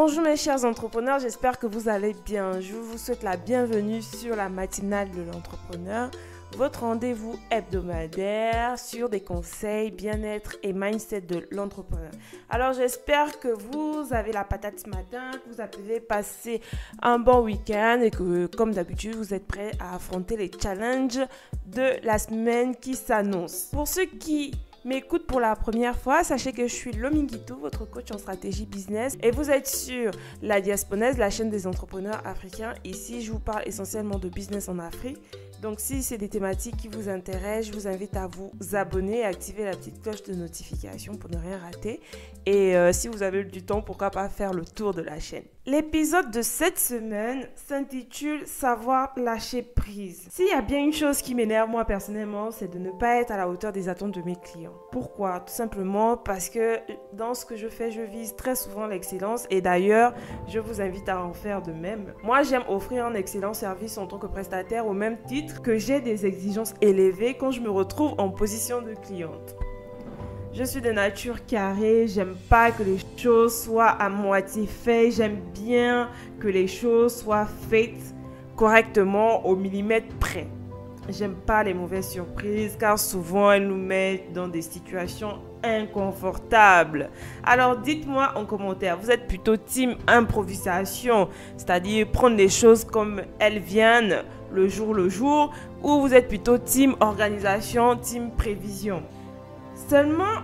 Bonjour mes chers entrepreneurs, j'espère que vous allez bien. Je vous souhaite la bienvenue sur la matinale de l'entrepreneur, votre rendez-vous hebdomadaire sur des conseils, bien-être et mindset de l'entrepreneur. Alors j'espère que vous avez la patate ce matin, que vous avez passé un bon week-end et que comme d'habitude vous êtes prêts à affronter les challenges de la semaine qui s'annonce. Pour ceux qui m'écoute pour la première fois, sachez que je suis Lomi Guitou, votre coach en stratégie business et vous êtes sur La Diasponaise, la chaîne des entrepreneurs africains. Ici, je vous parle essentiellement de business en Afrique. Donc, si c'est des thématiques qui vous intéressent, je vous invite à vous abonner et activer la petite cloche de notification pour ne rien rater. Et si vous avez du temps, pourquoi pas faire le tour de la chaîne. L'épisode de cette semaine s'intitule « Savoir lâcher prise ». S'il y a bien une chose qui m'énerve moi personnellement, c'est de ne pas être à la hauteur des attentes de mes clients. Pourquoi? Tout simplement parce que dans ce que je fais, je vise très souvent l'excellence et d'ailleurs, je vous invite à en faire de même. Moi, j'aime offrir un excellent service en tant que prestataire au même titre que j'ai des exigences élevées quand je me retrouve en position de cliente. Je suis de nature carrée, j'aime pas que les choses soient à moitié faites, j'aime bien que les choses soient faites correctement au millimètre près. J'aime pas les mauvaises surprises car souvent elles nous mettent dans des situations inconfortables. Alors dites-moi en commentaire, vous êtes plutôt team improvisation, c'est-à-dire prendre les choses comme elles viennent le jour, ou vous êtes plutôt team organisation, team prévision. Seulement,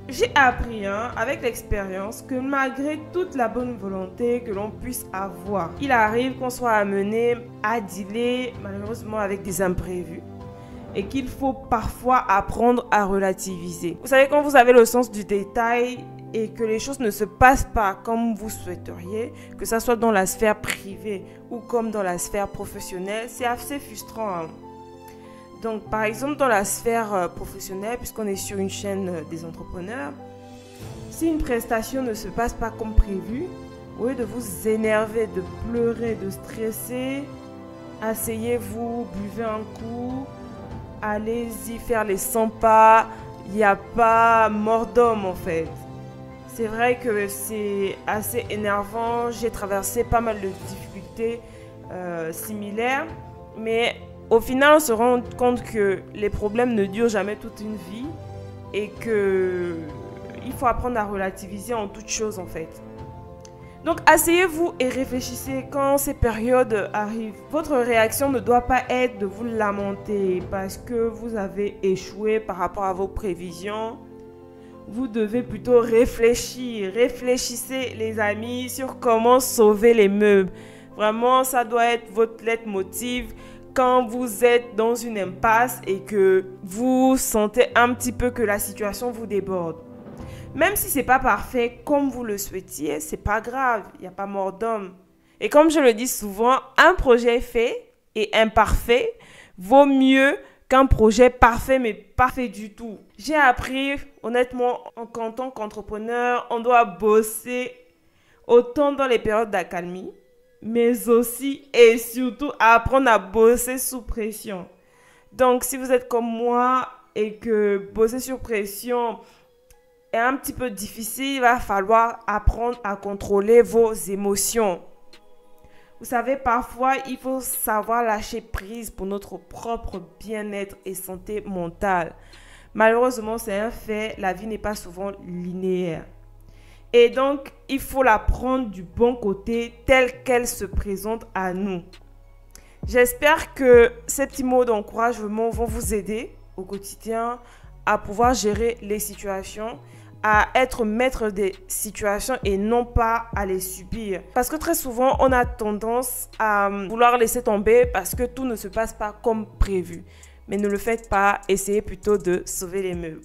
j'ai appris avec l'expérience que malgré toute la bonne volonté que l'on puisse avoir, il arrive qu'on soit amené à dealer malheureusement avec des imprévus et qu'il faut parfois apprendre à relativiser. Vous savez, quand vous avez le sens du détail et que les choses ne se passent pas comme vous souhaiteriez, que ça soit dans la sphère privée ou comme dans la sphère professionnelle, c'est assez frustrant. Donc, par exemple, dans la sphère professionnelle, puisqu'on est sur une chaîne des entrepreneurs, si une prestation ne se passe pas comme prévu, au lieu de vous énerver, de pleurer, de stresser, asseyez-vous, buvez un coup, allez-y faire les 100 pas, il n'y a pas mort d'homme en fait. C'est vrai que c'est assez énervant, j'ai traversé pas mal de difficultés similaires, mais au final, on se rend compte que les problèmes ne durent jamais toute une vie et qu'il faut apprendre à relativiser en toutes choses en fait. Donc, asseyez-vous et réfléchissez quand ces périodes arrivent. Votre réaction ne doit pas être de vous lamenter parce que vous avez échoué par rapport à vos prévisions. Vous devez plutôt réfléchir. Réfléchissez les amis sur comment sauver les meubles. Vraiment, ça doit être votre leitmotiv. Quand vous êtes dans une impasse et que vous sentez un petit peu que la situation vous déborde. Même si ce n'est pas parfait comme vous le souhaitiez, ce n'est pas grave, il n'y a pas mort d'homme. Et comme je le dis souvent, un projet fait et imparfait vaut mieux qu'un projet parfait mais pas fait du tout. J'ai appris, honnêtement, en tant qu'entrepreneur, on doit bosser autant dans les périodes d'accalmie, mais aussi et surtout apprendre à bosser sous pression. Donc, si vous êtes comme moi et que bosser sous pression est un petit peu difficile, il va falloir apprendre à contrôler vos émotions. Vous savez, parfois, il faut savoir lâcher prise pour notre propre bien-être et santé mentale. Malheureusement, c'est un fait, la vie n'est pas souvent linéaire. Et donc, il faut la prendre du bon côté telle qu'elle se présente à nous. J'espère que ces petits mots d'encouragement vont vous aider au quotidien à pouvoir gérer les situations, à être maître des situations et non pas à les subir. Parce que très souvent, on a tendance à vouloir laisser tomber parce que tout ne se passe pas comme prévu. Mais ne le faites pas, essayez plutôt de sauver les meubles.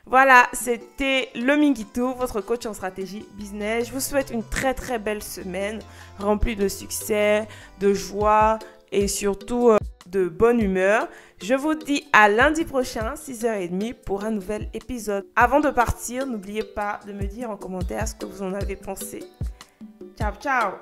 Voilà, c'était Lomi Guitou, votre coach en stratégie business. Je vous souhaite une très très belle semaine remplie de succès, de joie et surtout de bonne humeur. Je vous dis à lundi prochain, 6h30 pour un nouvel épisode. Avant de partir, n'oubliez pas de me dire en commentaire ce que vous en avez pensé. Ciao, ciao!